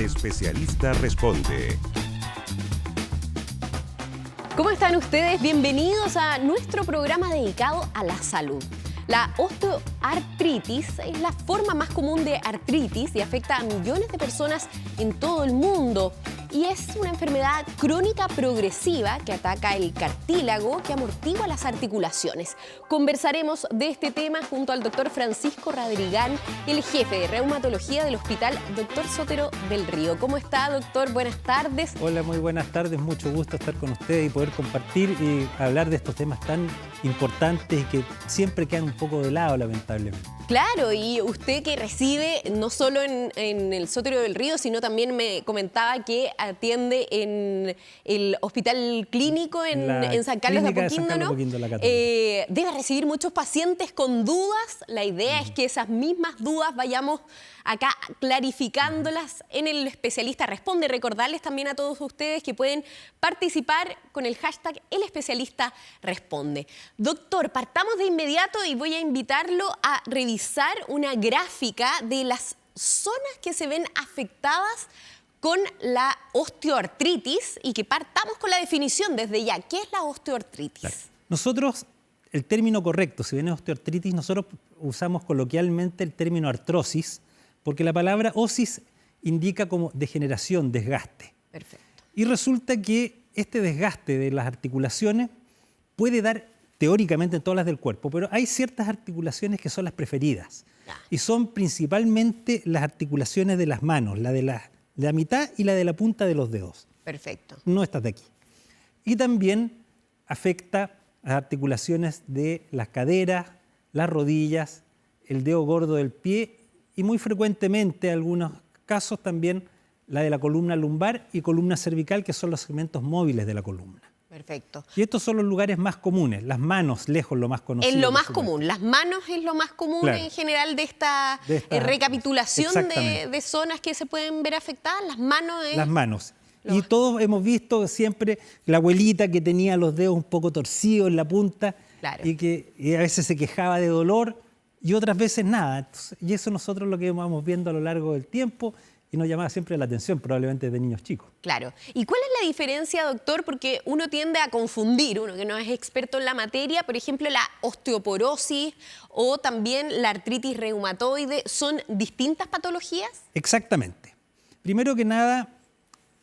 El especialista responde. ¿Cómo están ustedes? Bienvenidos a nuestro programa dedicado a la salud. La osteoartritis es la forma más común de artritis y afecta a millones de personas en todo el mundo. Y es una enfermedad crónica progresiva que ataca el cartílago, que amortigua las articulaciones. Conversaremos de este tema junto al doctor Francisco Radrigán, el jefe de reumatología del Hospital Dr. Sotero del Río. ¿Cómo está, doctor? Buenas tardes. Hola, muy buenas tardes. Mucho gusto estar con ustedes y poder compartir y hablar de estos temas tan importantes y que siempre quedan un poco de lado, lamentablemente. Claro, y usted que recibe no solo en el Sotero del Río, sino también me comentaba que atiende en el Hospital Clínico en San Carlos de Apoquindo, ¿no? Debe recibir muchos pacientes con dudas. La idea es que esas mismas dudas vayamos acá clarificándolas en el especialista responde. Recordarles también a todos ustedes que pueden participar con el hashtag El Especialista Responde. Doctor, partamos de inmediato y voy a invitarlo a revisar una gráfica de las zonas que se ven afectadas con la osteoartritis y que partamos con la definición desde ya. ¿Qué es la osteoartritis? Claro. Nosotros, el término correcto, si viene osteoartritis, nosotros usamos coloquialmente el término artrosis, porque la palabra osis indica como degeneración, desgaste. Perfecto. Y resulta que este desgaste de las articulaciones puede dar teóricamente en todas las del cuerpo, pero hay ciertas articulaciones que son las preferidas. Y son principalmente las articulaciones de las manos, la de la mitad y la de la punta de los dedos. Perfecto. No estas de aquí. Y también afecta las articulaciones de las caderas, las rodillas, el dedo gordo del pie y muy frecuentemente, en algunos casos también, la de la columna lumbar y columna cervical, que son los segmentos móviles de la columna. Perfecto. Y estos son los lugares más comunes, las manos, lejos lo más conocido. Es lo más común, las manos es lo más común, claro, en general de esta recapitulación de zonas que se pueden ver afectadas, las manos es... Las manos. Y todos hemos visto siempre la abuelita que tenía los dedos un poco torcidos en la punta, claro, y a veces se quejaba de dolor y otras veces nada. Entonces, y eso nosotros lo que vamos viendo a lo largo del tiempo y nos llamaba siempre la atención, probablemente de niños chicos. Claro. ¿Y cuál es la diferencia, doctor? Porque uno tiende a confundir, uno que no es experto en la materia, por ejemplo, la osteoporosis o también la artritis reumatoide, ¿son distintas patologías? Exactamente. Primero que nada,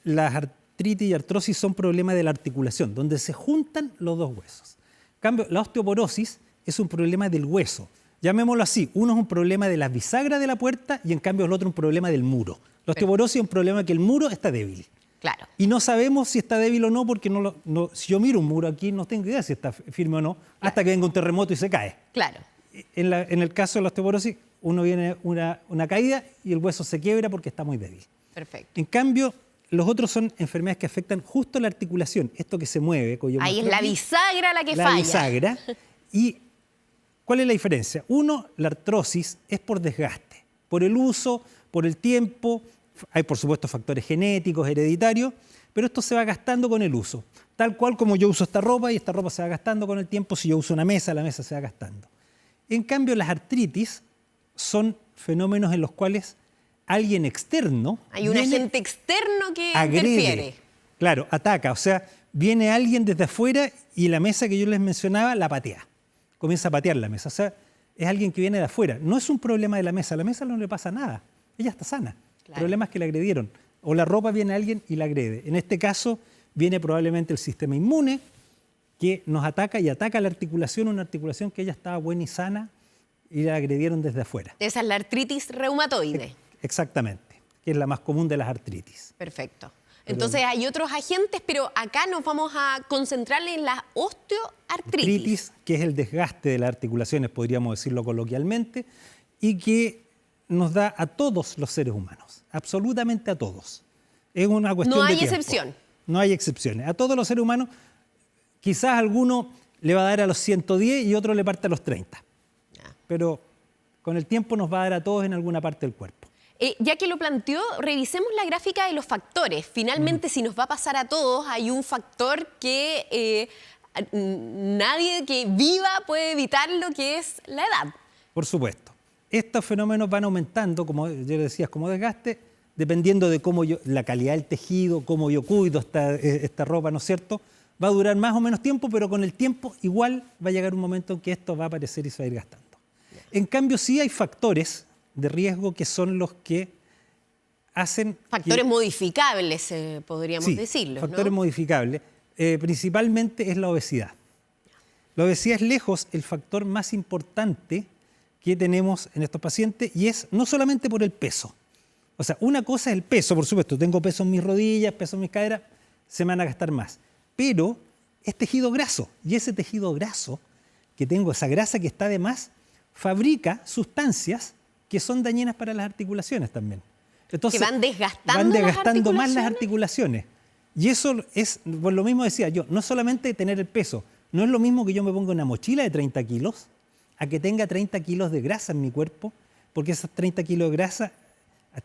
las artritis y artrosis son problemas de la articulación, donde se juntan los dos huesos. En cambio, la osteoporosis es un problema del hueso. Llamémoslo así, uno es un problema de la bisagra de la puerta y en cambio el otro un problema del muro. La osteoporosis es un problema que el muro está débil. Claro. Y no sabemos si está débil o no, porque si yo miro un muro aquí no tengo idea si está firme o no, claro, hasta que venga un terremoto y se cae. Claro. En el caso de la osteoporosis, uno viene una caída y el hueso se quiebra porque está muy débil. Perfecto. En cambio, los otros son enfermedades que afectan justo la articulación, esto que se mueve. Ahí es la bisagra la que falla. La bisagra. Y ¿cuál es la diferencia? Uno, la artrosis es por desgaste, por el uso, por el tiempo. Hay, por supuesto, factores genéticos, hereditarios, pero esto se va gastando con el uso. Tal cual como yo uso esta ropa y esta ropa se va gastando con el tiempo. Si yo uso una mesa, la mesa se va gastando. En cambio, las artritis son fenómenos en los cuales alguien externo... Hay un agente externo que agrede, interfiere. Claro, ataca. O sea, viene alguien desde afuera y la mesa que yo les mencionaba la patea. Comienza a patear la mesa. O sea, es alguien que viene de afuera. No es un problema de la mesa. A la mesa no le pasa nada. Ella está sana. Claro. El problema es que la agredieron. O la ropa viene alguien y la agrede. En este caso, viene probablemente el sistema inmune que nos ataca y ataca la articulación, una articulación que ella estaba buena y sana y la agredieron desde afuera. Esa es la artritis reumatoide. Exactamente, que es la más común de las artritis. Perfecto. Entonces hay otros agentes, pero acá nos vamos a concentrar en la osteoartritis. Que es el desgaste de las articulaciones, podríamos decirlo coloquialmente, y que nos da a todos los seres humanos, absolutamente a todos. Es una cuestión de tiempo. No hay excepción. No hay excepciones. A todos los seres humanos, quizás a alguno le va a dar a los 110 y otro le parte a los 30. Pero con el tiempo nos va a dar a todos en alguna parte del cuerpo. Ya que lo planteó, revisemos la gráfica de los factores. Finalmente, si nos va a pasar a todos, hay un factor que nadie que viva puede evitarlo, que es la edad. Por supuesto. Estos fenómenos van aumentando, como yo decía, como desgaste, dependiendo de la calidad del tejido, cómo yo cuido esta ropa, ¿no es cierto? Va a durar más o menos tiempo, pero con el tiempo igual va a llegar un momento en que esto va a aparecer y se va a ir gastando. En cambio, sí hay factores de riesgo que son los que hacen... Factores modificables, podríamos decirlo, factores ¿no? modificables. Principalmente es la obesidad. La obesidad es lejos el factor más importante que tenemos en estos pacientes y es no solamente por el peso. O sea, una cosa es el peso, por supuesto. Tengo peso en mis rodillas, peso en mis caderas, se me van a gastar más. Pero es tejido graso. Y ese tejido graso que tengo, esa grasa que está de más, fabrica sustancias que son dañinas para las articulaciones también. Entonces, que van desgastando más las articulaciones. Y eso es, por lo mismo decía yo, no solamente tener el peso, no es lo mismo que yo me ponga una mochila de 30 kilos a que tenga 30 kilos de grasa en mi cuerpo, porque esas 30 kilos de grasa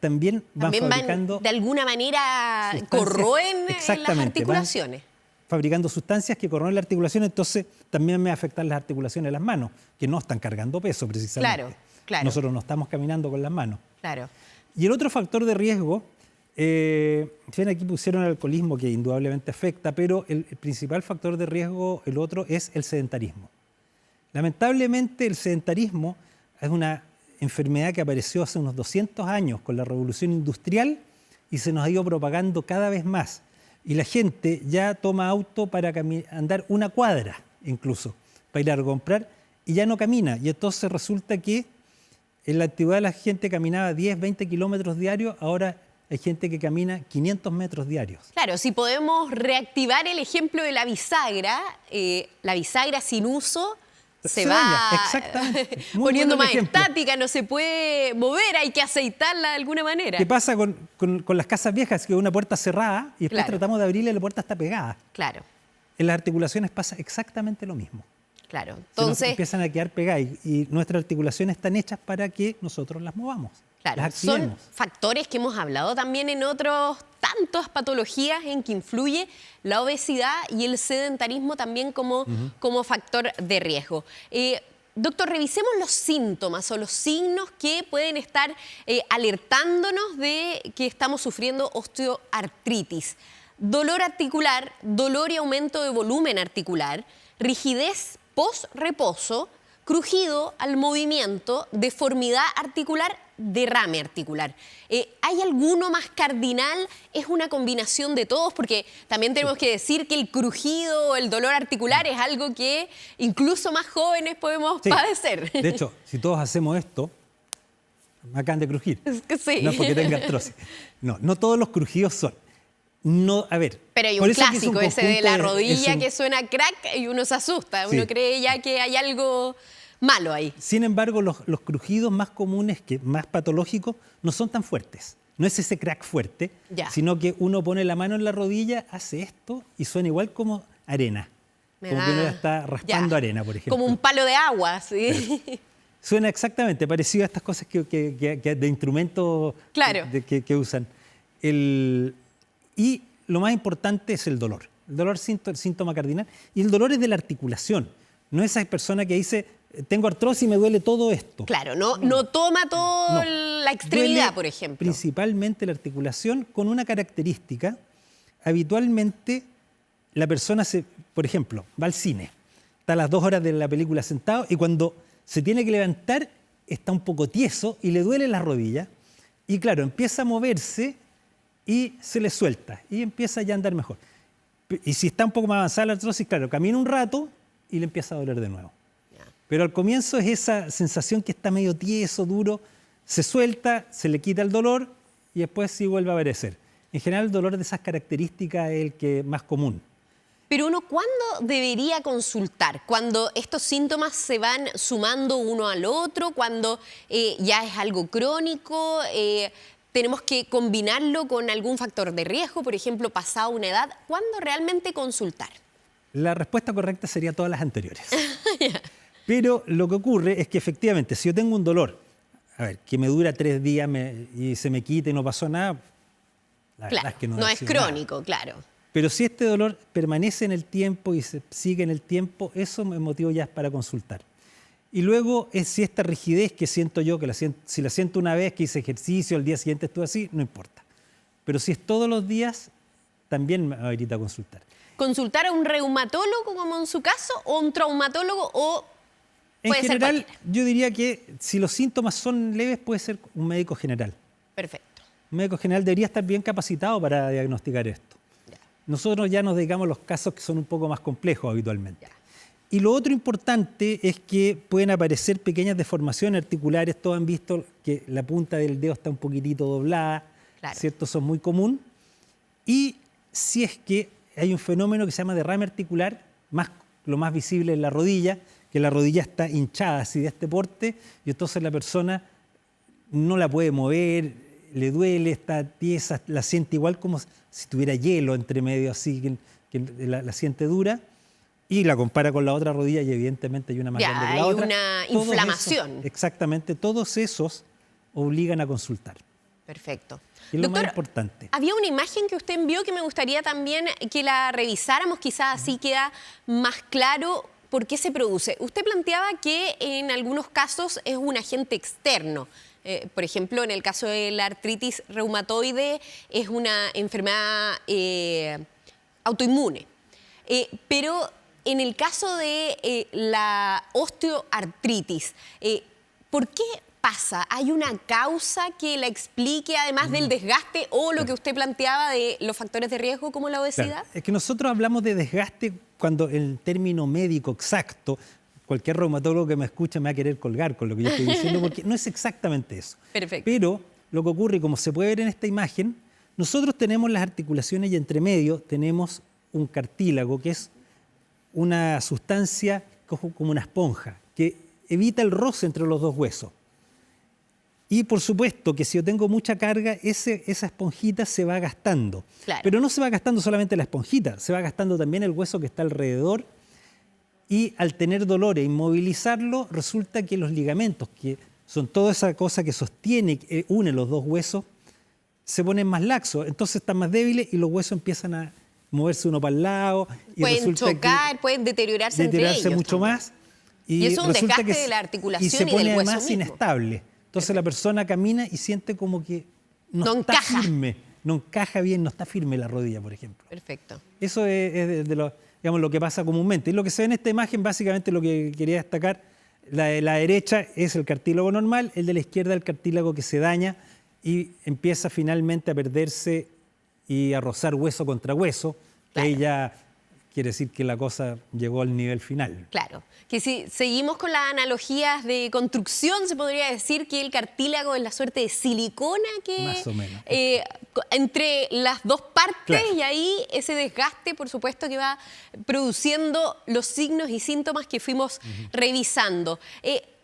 también van fabricando... de alguna manera corroen las articulaciones. Fabricando sustancias que corroen las articulaciones, entonces también me afectan las articulaciones de las manos, que no están cargando peso precisamente. Claro, claro. Nosotros no estamos caminando con las manos. Claro. Y el otro factor de riesgo, aquí pusieron el alcoholismo, que indudablemente afecta, pero el principal factor de riesgo, el otro, es el sedentarismo. Lamentablemente el sedentarismo es una enfermedad que apareció hace unos 200 años con la revolución industrial y se nos ha ido propagando cada vez más. Y la gente ya toma auto para andar una cuadra incluso, para ir a comprar, y ya no camina. Y entonces resulta que en la antigüedad la gente caminaba 10, 20 kilómetros diarios, ahora hay gente que camina 500 metros diarios. Claro, si podemos reactivar el ejemplo de la bisagra sin uso se va poniendo más estática, no se puede mover, hay que aceitarla de alguna manera. ¿Qué pasa con las casas viejas? Que una puerta cerrada y después tratamos de abrirla y la puerta está pegada. Claro. En las articulaciones pasa exactamente lo mismo. Claro. Entonces empiezan a quedar pegadas y nuestras articulaciones están hechas para que nosotros las movamos. Claro, son factores que hemos hablado también en otros tantas patologías en que influye la obesidad y el sedentarismo también como factor de riesgo. Doctor, revisemos los síntomas o los signos que pueden estar alertándonos de que estamos sufriendo osteoartritis. Dolor articular, dolor y aumento de volumen articular, rigidez post-reposo, crujido al movimiento, deformidad articular, derrame articular. ¿Hay alguno más cardinal? ¿Es una combinación de todos? Porque también tenemos que decir que el crujido o el dolor articular es algo que incluso más jóvenes podemos padecer. De hecho, si todos hacemos esto, me acaban de crujir. Sí. No es porque tenga artrosis. No todos los crujidos son. No, a ver. Pero hay un clásico, ese de la rodilla que suena crack y uno se asusta. Uno cree ya que hay algo malo ahí. Sin embargo, los crujidos más comunes, más patológicos, no son tan fuertes. No es ese crack fuerte, sino que uno pone la mano en la rodilla, hace esto y suena igual como arena. Como que uno está raspando arena, por ejemplo. Como un palo de agua, ¿sí? Suena exactamente parecido a estas cosas que de instrumentos que usan. Y lo más importante es el dolor. El dolor es síntoma cardinal. Y el dolor es de la articulación. No es esa persona que dice, tengo artrosis y me duele todo esto. Claro, no toma toda la extremidad, duele por ejemplo. Principalmente la articulación con una característica. Habitualmente la persona, por ejemplo, va al cine. Está a las 2 horas de la película sentado y cuando se tiene que levantar está un poco tieso y le duele la rodilla. Y claro, empieza a moverse y se le suelta y empieza ya a andar mejor. Y si está un poco más avanzada la artrosis, claro, camina un rato y le empieza a doler de nuevo. Pero al comienzo es esa sensación que está medio tieso, duro, se suelta, se le quita el dolor y después sí vuelve a aparecer. En general el dolor de esas características es el que más común. Pero uno, ¿cuándo debería consultar? ¿Cuando estos síntomas se van sumando uno al otro? ¿Cuando ya es algo crónico? ¿Tenemos que combinarlo con algún factor de riesgo? Por ejemplo, pasada una edad. ¿Cuándo realmente consultar? La respuesta correcta sería todas las anteriores. Pero lo que ocurre es que efectivamente, si yo tengo un dolor, que me dura 3 días y se me quita y no pasó nada, la verdad es que no es crónico, nada. Claro. Pero si este dolor permanece en el tiempo y se sigue en el tiempo, eso es motivo ya para consultar. Y luego, si esta rigidez que siento yo, si la siento una vez que hice ejercicio, al día siguiente estuve así, no importa. Pero si es todos los días, también me amerita consultar. ¿Consultar a un reumatólogo, como en su caso, o un traumatólogo, o En puede ser general, cualquiera? yo diría que si los síntomas son leves, puede ser un médico general. Perfecto. Un médico general debería estar bien capacitado para diagnosticar esto. Ya. Nosotros ya nos dedicamos a los casos que son un poco más complejos habitualmente. Ya. Y lo otro importante es que pueden aparecer pequeñas deformaciones articulares. Todos han visto que la punta del dedo está un poquitito doblada, Claro. ¿cierto? Eso es muy común. Y si es que hay un fenómeno que se llama derrame articular, lo más visible en la rodilla, que la rodilla está hinchada así de este porte, y entonces la persona no la puede mover, le duele, está tiesa, la siente igual como si tuviera hielo entre medio, así que la siente dura, y la compara con la otra rodilla y evidentemente hay una más Ya, grande que la hay otra. una Todos inflamación. Exactamente, todos esos obligan a consultar. Perfecto. Y es lo más Doctor, importante. había una imagen que usted envió que me gustaría también que la revisáramos, quizás así queda más claro por qué se produce. Usted planteaba que en algunos casos es un agente externo. Por ejemplo, en el caso de la artritis reumatoide es una enfermedad autoinmune. Pero en el caso de la osteoartritis, ¿por qué pasa? ¿Hay una causa que la explique además del desgaste o lo que usted planteaba de los factores de riesgo como la obesidad? Claro, es que nosotros hablamos de desgaste cuando el término médico exacto, cualquier reumatólogo que me escuche me va a querer colgar con lo que yo estoy diciendo, porque no es exactamente eso. Perfecto. Pero lo que ocurre, como se puede ver en esta imagen, nosotros tenemos las articulaciones y entre medio tenemos un cartílago, que es una sustancia como una esponja, que evita el roce entre los dos huesos. Y por supuesto que si yo tengo mucha carga, esa esponjita se va gastando. Claro. Pero no se va gastando solamente la esponjita, se va gastando también el hueso que está alrededor. Y al tener dolor e inmovilizarlo, resulta que los ligamentos, que son toda esa cosa que sostiene, que une los dos huesos, se ponen más laxos, entonces están más débiles y los huesos empiezan a moverse uno para el lado. Y Pueden resulta chocar, pueden deteriorarse entre ellos mucho también. más. Y eso es un resulta desgaste de la articulación y se y del pone hueso además mismo. inestable. Entonces la persona camina y siente como que No está encaja. firme, no encaja bien, no está firme la rodilla, por ejemplo. Perfecto. Eso es digamos, lo que pasa comúnmente. Y lo que se ve en esta imagen, básicamente lo que quería destacar, la de la derecha es el cartílago normal, el de la izquierda el cartílago que se daña y empieza finalmente a perderse y a rozar hueso contra hueso, que ahí ya quiere decir que la cosa llegó al nivel final. Claro, que si seguimos con las analogías de construcción, se podría decir que el cartílago es la suerte de silicona que Más o menos. Entre las dos partes, Claro. y ahí ese desgaste, por supuesto, que va produciendo los signos y síntomas que fuimos revisando.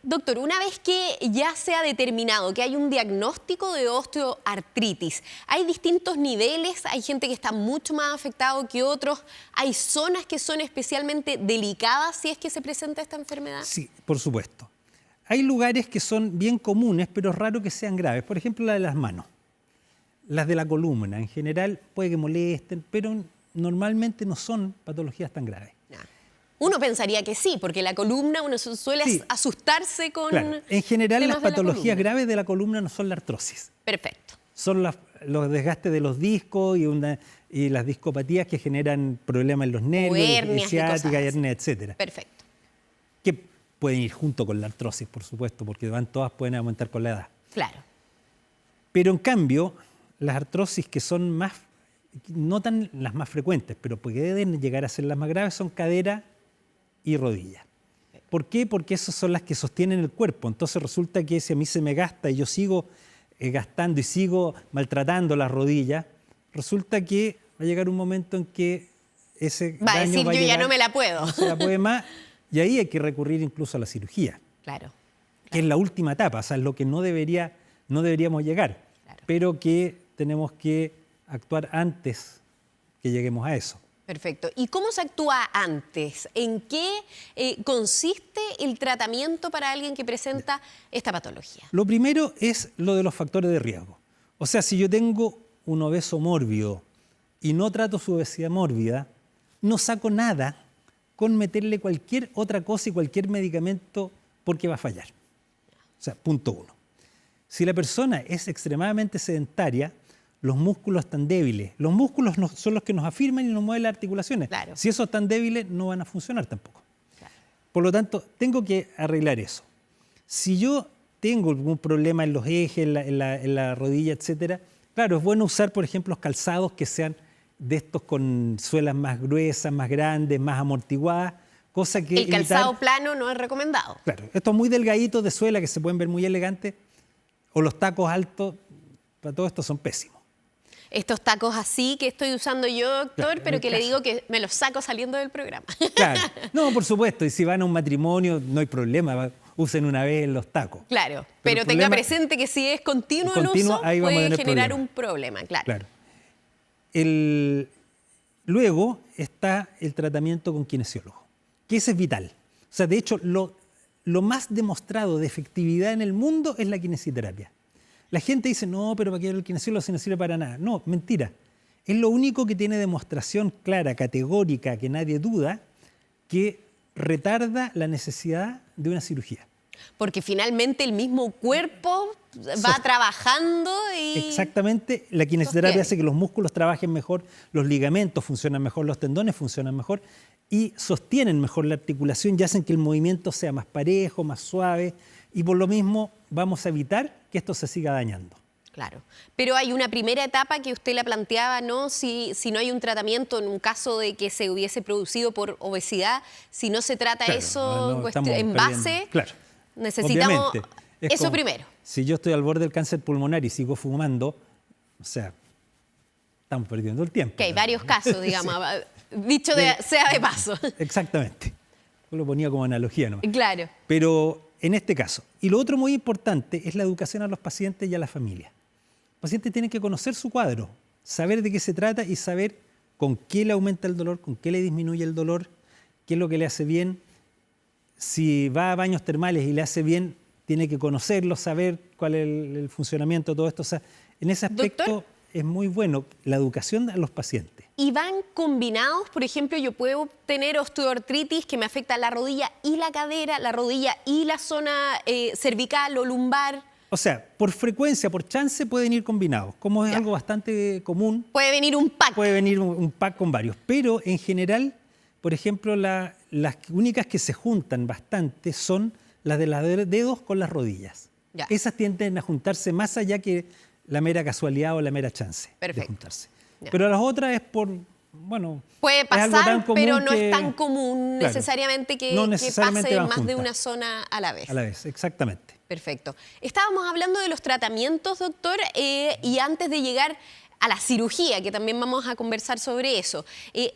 Doctor, una vez que ya se ha determinado que hay un diagnóstico de osteoartritis, hay distintos niveles, hay gente que está mucho más afectado que otros, hay zonas que son especialmente delicadas si es que se presenta esta enfermedad. Sí, por supuesto. Hay lugares que son bien comunes, pero es raro que sean graves. Por ejemplo, la de las manos, las de la columna. En general puede que molesten, pero normalmente no son patologías tan graves. Uno pensaría que sí, porque la columna uno suele Sí. asustarse con Claro, en general temas las de la patologías columna. graves de la columna no son la artrosis. Perfecto. Son los desgastes de los discos y las discopatías que generan problemas en los nervios, hernias y ciática, cosas así. hernia, etcétera. Perfecto. Que pueden ir junto con la artrosis, por supuesto, porque pueden aumentar con la edad. Claro. Pero en cambio, las artrosis que son más, no tan las más frecuentes, pero pueden llegar a ser las más graves, son cadera y rodilla. ¿Por qué? Porque esas son las que sostienen el cuerpo. Entonces resulta que si a mí se me gasta y yo sigo gastando y sigo maltratando las rodillas, resulta que va a llegar un momento en que ese Va a daño decir, va a yo ya llegar, no me la puedo. no se la puede más, y ahí hay que recurrir incluso a la cirugía, Claro. que es la última etapa, o sea, es lo que no deberíamos llegar, Claro. pero que tenemos que actuar antes que lleguemos a eso. Perfecto. ¿Y cómo se actúa antes? ¿En qué consiste el tratamiento para alguien que presenta esta patología? Lo primero es lo de los factores de riesgo. O sea, si yo tengo un obeso mórbido y no trato su obesidad mórbida, no saco nada con meterle cualquier otra cosa y cualquier medicamento porque va a fallar. O sea, punto uno. Si la persona es extremadamente sedentaria, los músculos están débiles. Los músculos son los que nos afirman y nos mueven las articulaciones. Claro. Si esos están débiles, no van a funcionar tampoco. Claro. Por lo tanto, tengo que arreglar eso. Si yo tengo algún problema en los ejes, en la rodilla, etcétera, claro, es bueno usar, por ejemplo, los calzados que sean de estos con suelas más gruesas, más grandes, más amortiguadas, cosa que el calzado plano no es recomendado. Claro, estos muy delgaditos de suela que se pueden ver muy elegantes, o los tacos altos, para todo esto son pésimos. Estos tacos así que estoy usando yo, doctor, Claro, pero que le digo que me los saco saliendo del programa. Claro, no, por supuesto, y si van a un matrimonio no hay problema, usen una vez los tacos. Claro, Pero pero el tenga problema- presente que si es continuo el Continuo, uso, ahí vamos a puede tener generar problema. un problema, claro. Claro. Luego está el tratamiento con kinesiólogo, que ese es vital. O sea, de hecho, lo más demostrado de efectividad en el mundo es la kinesiterapia. La gente dice, no, pero ¿para qué el kinesiólogo si no sirve para nada? No, mentira. Es lo único que tiene demostración clara, categórica, que nadie duda, que retarda la necesidad de una cirugía. Porque finalmente el mismo cuerpo va trabajando y... Exactamente, la kinesioterapia sostiene. hace que los músculos trabajen mejor, los ligamentos funcionan mejor, los tendones funcionan mejor y sostienen mejor la articulación y hacen que el movimiento sea más parejo, más suave y por lo mismo vamos a evitar que esto se siga dañando. Claro, pero hay una primera etapa que usted la planteaba, ¿no? Si no hay un tratamiento en un caso de que se hubiese producido por obesidad, si no se trata Claro, eso no, en estamos base, perdiendo. Claro, necesitamos obviamente. Es eso como, primero. Si yo estoy al borde del cáncer pulmonar y sigo fumando, o sea, estamos perdiendo el tiempo. Que hay varios casos, digamos, dicho sea de paso. Exactamente. Yo lo ponía como analogía nomás. Claro. Pero en este caso. Y lo otro muy importante es la educación a los pacientes y a la familia. El paciente tiene que conocer su cuadro, saber de qué se trata y saber con qué le aumenta el dolor, con qué le disminuye el dolor, qué es lo que le hace bien. Si va a baños termales y le hace bien, tiene que conocerlo, saber cuál es el funcionamiento de todo esto. O sea, en ese aspecto Doctor, es muy bueno la educación a los pacientes. ¿Y van combinados? Por ejemplo, yo puedo tener osteoartritis que me afecta la rodilla y la cadera, la rodilla y la zona cervical o lumbar. O sea, por frecuencia, por chance, pueden ir combinados. Como es Ya. algo bastante común, Puede venir un pack. puede venir un pack con varios. Pero en general, por ejemplo, las únicas que se juntan bastante son las de los dedos con las rodillas. Ya. Esas tienden a juntarse más allá que la mera casualidad o la mera chance Perfecto. de juntarse. Ya. Pero las otras es por, bueno... Puede es algo tan pasar, común pero no que- es tan común Claro, necesariamente que, no que necesariamente pase van más de juntas. una zona a la vez. A la vez, exactamente. Perfecto. Estábamos hablando de los tratamientos, doctor, y antes de llegar a la cirugía, que también vamos a conversar sobre eso,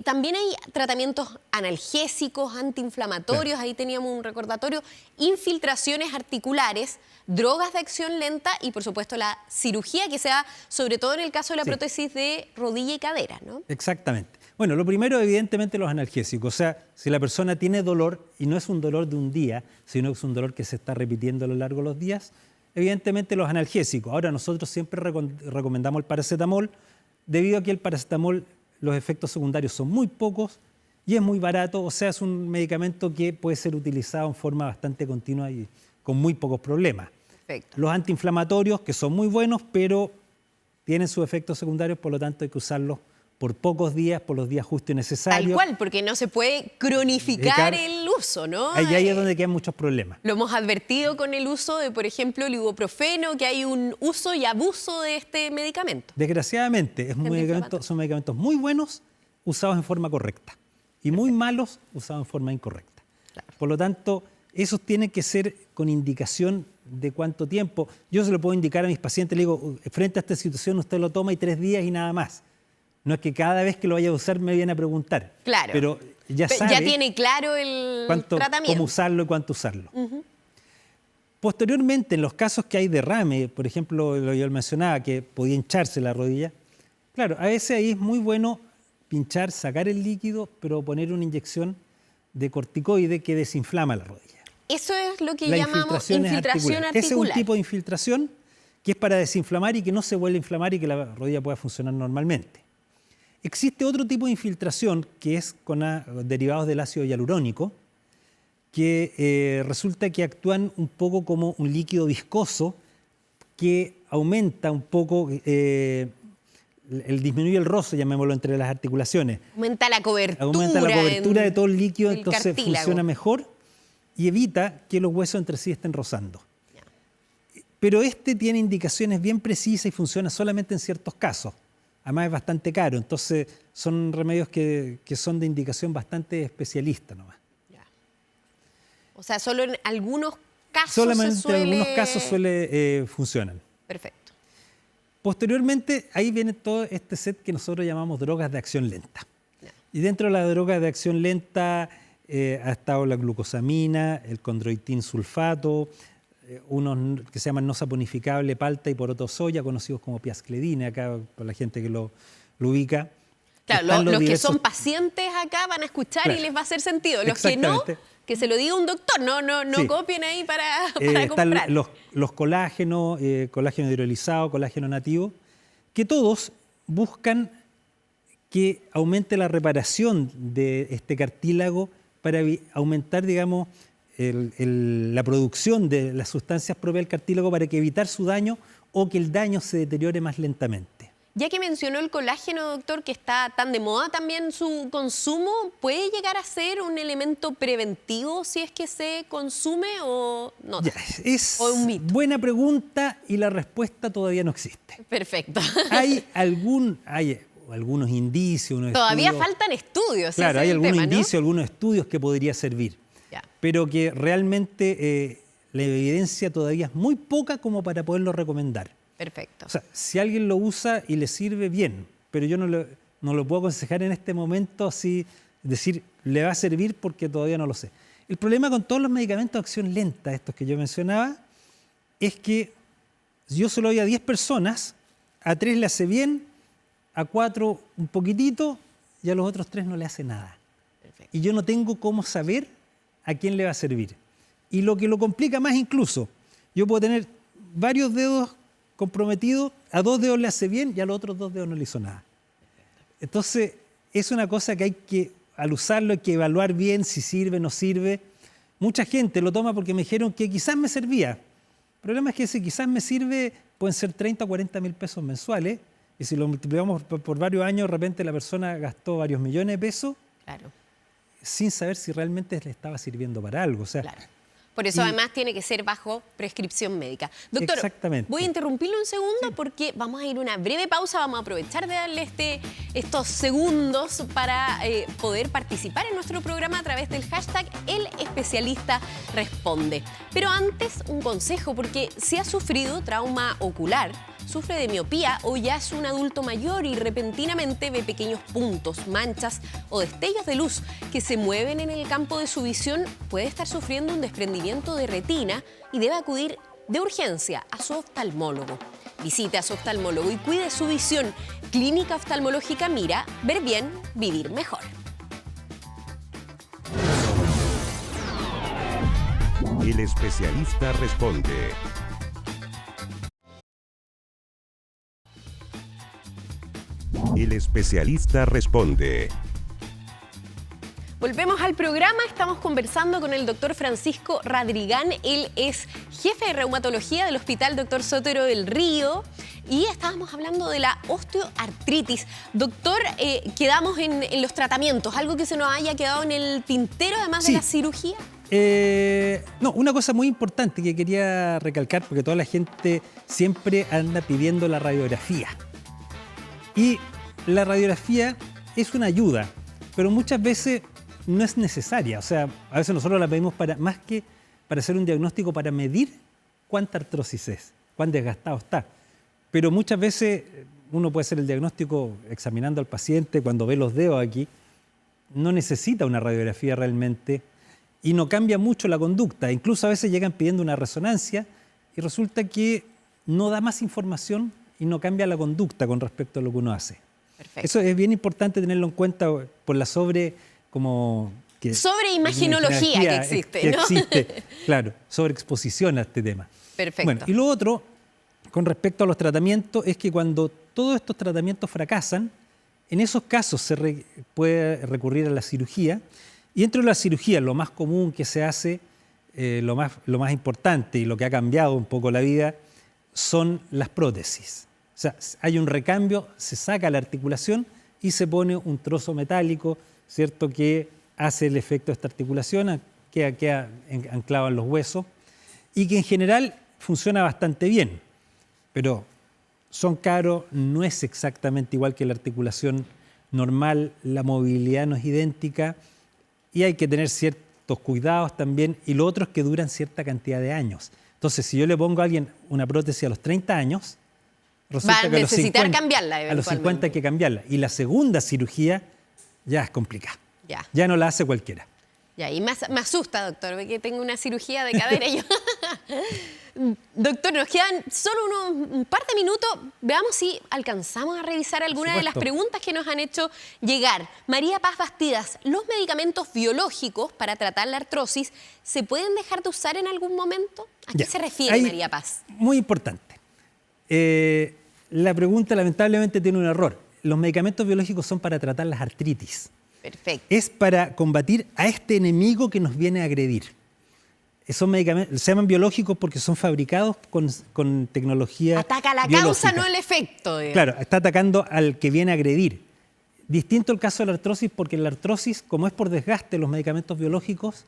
también hay tratamientos analgésicos, antiinflamatorios, ahí teníamos un recordatorio, infiltraciones articulares, drogas de acción lenta y, por supuesto, la cirugía que se da, sobre todo en el caso de la Sí. prótesis de rodilla y cadera, ¿no? Exactamente. Bueno, lo primero, evidentemente, los analgésicos. O sea, si la persona tiene dolor, y no es un dolor de un día, sino que es un dolor que se está repitiendo a lo largo de los días, evidentemente los analgésicos. Ahora, nosotros siempre recomendamos el paracetamol, debido a que el paracetamol, los efectos secundarios son muy pocos y es muy barato. O sea, es un medicamento que puede ser utilizado en forma bastante continua y con muy pocos problemas. Perfecto. Los antiinflamatorios, que son muy buenos, pero tienen sus efectos secundarios, por lo tanto hay que usarlos por pocos días, por los días justos y necesarios. Tal cual, porque no se puede cronificar Claro. el uso, ¿no? Ahí es donde quedan muchos problemas. Lo hemos advertido con el uso de, por ejemplo, el ibuprofeno, que hay un uso y abuso de este medicamento. Desgraciadamente, Antiinflamatorio. son medicamentos muy buenos usados en forma correcta y muy malos usados en forma incorrecta. Claro. Por lo tanto, esos tienen que ser con indicación de cuánto tiempo. Yo se lo puedo indicar a mis pacientes, le digo, frente a esta situación usted lo toma y 3 días y nada más. No es que cada vez que lo vaya a usar me viene a preguntar. Claro. Pero ya Ya sabe tiene claro el cómo tratamiento. usarlo y cuánto usarlo. Posteriormente, en los casos que hay derrame, por ejemplo, lo que yo mencionaba, que podía hincharse la rodilla, claro, a veces ahí es muy bueno pinchar, sacar el líquido, pero poner una inyección de corticoide que desinflama la rodilla. Eso es lo que La llamamos infiltración es infiltración articular. articular. Ese es un tipo de infiltración que es para desinflamar y que no se vuelva a inflamar y que la rodilla pueda funcionar normalmente. Existe otro tipo de infiltración que es con derivados del ácido hialurónico, que resulta que actúan un poco como un líquido viscoso que aumenta un poco disminuye el roce, llamémoslo, entre las articulaciones. Aumenta la cobertura. Aumenta la cobertura de todo el líquido, el entonces cartílago. funciona mejor y evita que los huesos entre sí estén rozando. Pero este tiene indicaciones bien precisas y funciona solamente en ciertos casos. Además es bastante caro, entonces son remedios que son de indicación bastante especialista nomás. Ya. O sea, solo en algunos casos Solamente en algunos casos funcionan. Perfecto. Posteriormente, ahí viene todo este set que nosotros llamamos drogas de acción lenta. Ya. Y dentro de las drogas de acción lenta ha estado la glucosamina, el condroitin sulfato, unos que se llaman no saponificable, palta y poroto soya, conocidos como piascledina, acá por la gente que lo ubica. Claro, los que son pacientes acá van a escuchar y les va a hacer sentido. Los que no, que se lo diga un doctor, no sí. Copien ahí para comprar. Están los colágenos, colágeno hidrolizado, colágeno nativo, que todos buscan que aumente la reparación de este cartílago para aumentar, digamos, la producción de las sustancias propias del cartílago para evitar su daño o que el daño se deteriore más lentamente. Ya que mencionó el colágeno, doctor, que está tan de moda también su consumo, ¿puede llegar a ser un elemento preventivo si es que se consume o no? Es ¿O un mito? Buena pregunta y la respuesta todavía no existe. Perfecto. Hay algunos indicios. Todavía faltan estudios. Claro, hay algunos indicios, algunos estudios que podría servir. Ya. Pero que realmente la evidencia todavía es muy poca como para poderlo recomendar. Perfecto. O sea, si alguien lo usa y le sirve, bien, pero yo no lo puedo aconsejar en este momento así, decir, le va a servir porque todavía no lo sé. El problema con todos los medicamentos de acción lenta, estos que yo mencionaba, es que yo se lo doy a 10 personas, a 3 le hace bien, a 4 un poquitito y a los otros 3 no le hace nada. Perfecto. Y yo no tengo cómo saber a quién le va a servir. Y lo que lo complica más incluso, yo puedo tener varios dedos comprometidos, a 2 dedos le hace bien y a los otros 2 dedos no le hizo nada. Entonces, es una cosa que al usarlo hay que evaluar bien si sirve o no sirve. Mucha gente lo toma porque me dijeron que quizás me servía. El problema es que si quizás me sirve, pueden ser 30 o 40 mil pesos mensuales, y si lo multiplicamos por varios años, de repente la persona gastó varios millones de pesos, claro, sin saber si realmente le estaba sirviendo para algo. O sea, claro. Por eso además tiene que ser bajo prescripción médica. Doctor, voy a interrumpirlo un segundo porque vamos a ir a una breve pausa. Vamos a aprovechar de darle estos segundos para poder participar en nuestro programa a través del hashtag El Especialista Responde. Pero antes, un consejo, porque si ha sufrido trauma ocular, sufre de miopía o ya es un adulto mayor y repentinamente ve pequeños puntos, manchas o destellos de luz que se mueven en el campo de su visión, puede estar sufriendo un desprendimiento de retina y debe acudir de urgencia a su oftalmólogo. Visite a su oftalmólogo y cuide su visión. Clínica Oftalmológica Mira, ver bien, vivir mejor. El Especialista Responde. El Especialista Responde. Volvemos al programa, estamos conversando con el doctor Francisco Radrigán. Él es jefe de reumatología del Hospital Dr. Sotero del Río y estábamos hablando de la osteoartritis. Doctor, quedamos en los tratamientos, algo que se nos haya quedado en el tintero además de la cirugía. No, una cosa muy importante que quería recalcar, porque toda la gente siempre anda pidiendo la radiografía. Y la radiografía es una ayuda, pero muchas veces no es necesaria. O sea, a veces nosotros la pedimos más que para hacer un diagnóstico, para medir cuánta artrosis es, cuán desgastado está. Pero muchas veces uno puede hacer el diagnóstico examinando al paciente, cuando ve los dedos aquí, no necesita una radiografía realmente y no cambia mucho la conducta. Incluso a veces llegan pidiendo una resonancia y resulta que no da más información y no cambia la conducta con respecto a lo que uno hace. Perfecto. Eso es bien importante tenerlo en cuenta por la sobreimaginología que existe, ¿no? Existe, claro, sobreexposición a este tema. Perfecto. Bueno, y lo otro, con respecto a los tratamientos, es que cuando todos estos tratamientos fracasan, en esos casos se puede recurrir a la cirugía. Y dentro de la cirugía, lo más común que se hace, lo más importante y lo que ha cambiado un poco la vida, son las prótesis. sea, hay un recambio, se saca la articulación y se pone un trozo metálico, ¿cierto?, que hace el efecto de esta articulación, queda anclado en los huesos y que en general funciona bastante bien, pero son caros, no es exactamente igual que la articulación normal, la movilidad no es idéntica y hay que tener ciertos cuidados también, y lo otro es que duran cierta cantidad de años. Entonces, si yo le pongo a alguien una prótesis a los 30 años, resulta que necesitar cambiarla a los 50 hay que cambiarla. Y la segunda cirugía ya es complicada. Ya no la hace cualquiera. Ya, y me asusta, doctor, porque tengo una cirugía de cadera y yo... Doctor, nos quedan solo un par de minutos. Veamos si alcanzamos a revisar algunas de las preguntas que nos han hecho llegar. María Paz Bastidas, ¿los medicamentos biológicos para tratar la artrosis se pueden dejar de usar en algún momento? ¿A qué se refiere, María Paz? Muy importante. La pregunta lamentablemente tiene un error. Los medicamentos biológicos son para tratar las artritis. Perfecto. Es para combatir a este enemigo que nos viene a agredir. Esos medicamentos se llaman biológicos porque son fabricados con tecnología Ataca la biológica. causa, no el efecto. Claro, está atacando al que viene a agredir. Distinto el caso de la artrosis, porque en la artrosis, como es por desgaste, los medicamentos biológicos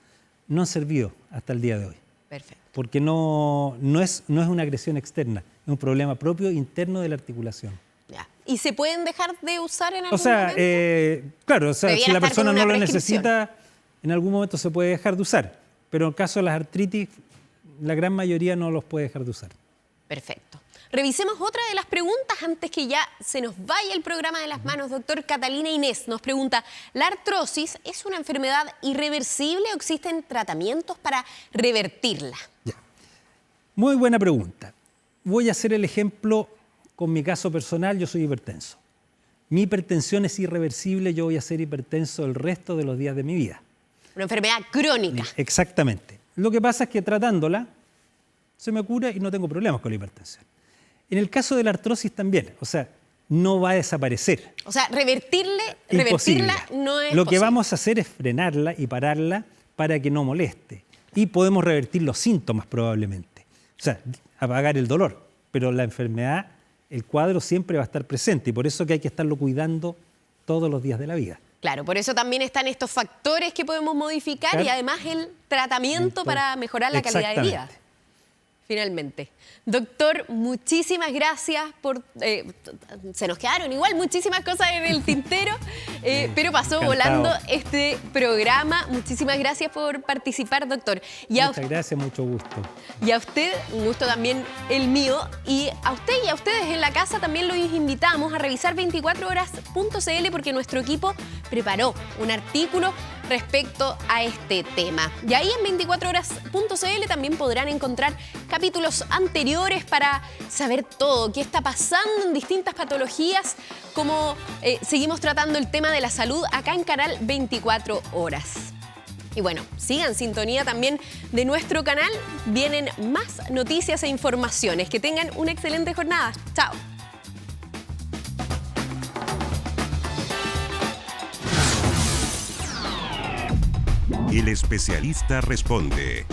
no han servido hasta el día de hoy. Perfecto. Porque no es una agresión externa, es un problema propio interno de la articulación. Ya. ¿Y se pueden dejar de usar en algún momento? Claro, si la persona no lo necesita, en algún momento se puede dejar de usar. Pero en el caso de las artritis, la gran mayoría no los puede dejar de usar. Perfecto. Revisemos otra de las preguntas antes que ya se nos vaya el programa de las manos. Doctor, Catalina Inés nos pregunta, ¿la artrosis es una enfermedad irreversible o existen tratamientos para revertirla? Ya. Muy buena pregunta. Voy a hacer el ejemplo con mi caso personal. Yo soy hipertenso. Mi hipertensión es irreversible, yo voy a ser hipertenso el resto de los días de mi vida. Una enfermedad crónica. Exactamente. Lo que pasa es que tratándola se me cura y no tengo problemas con la hipertensión. En el caso de la artrosis también, o sea, no va a desaparecer. O sea, revertirla no es posible. Lo que vamos a hacer es frenarla y pararla para que no moleste. Y podemos revertir los síntomas probablemente. O sea, apagar el dolor. Pero la enfermedad, el cuadro siempre va a estar presente y por eso que hay que estarlo cuidando todos los días de la vida. Claro, por eso también están estos factores que podemos modificar y además el tratamiento para mejorar la calidad de vida. Finalmente. Doctor, muchísimas gracias por... se nos quedaron igual muchísimas cosas en el tintero, pero pasó volando este programa. Muchísimas gracias por participar, doctor. Muchas gracias, mucho gusto. Y a usted, un gusto también el mío. Y a usted y a ustedes en la casa también los invitamos a revisar 24horas.cl porque nuestro equipo preparó un artículo respecto a este tema. Y ahí en 24horas.cl también podrán encontrar capítulos anteriores para saber todo, qué está pasando en distintas patologías, cómo seguimos tratando el tema de la salud acá en Canal 24 Horas. Y bueno, sigan en sintonía también de nuestro canal, vienen más noticias e informaciones. Que tengan una excelente jornada. Chao. El especialista responde.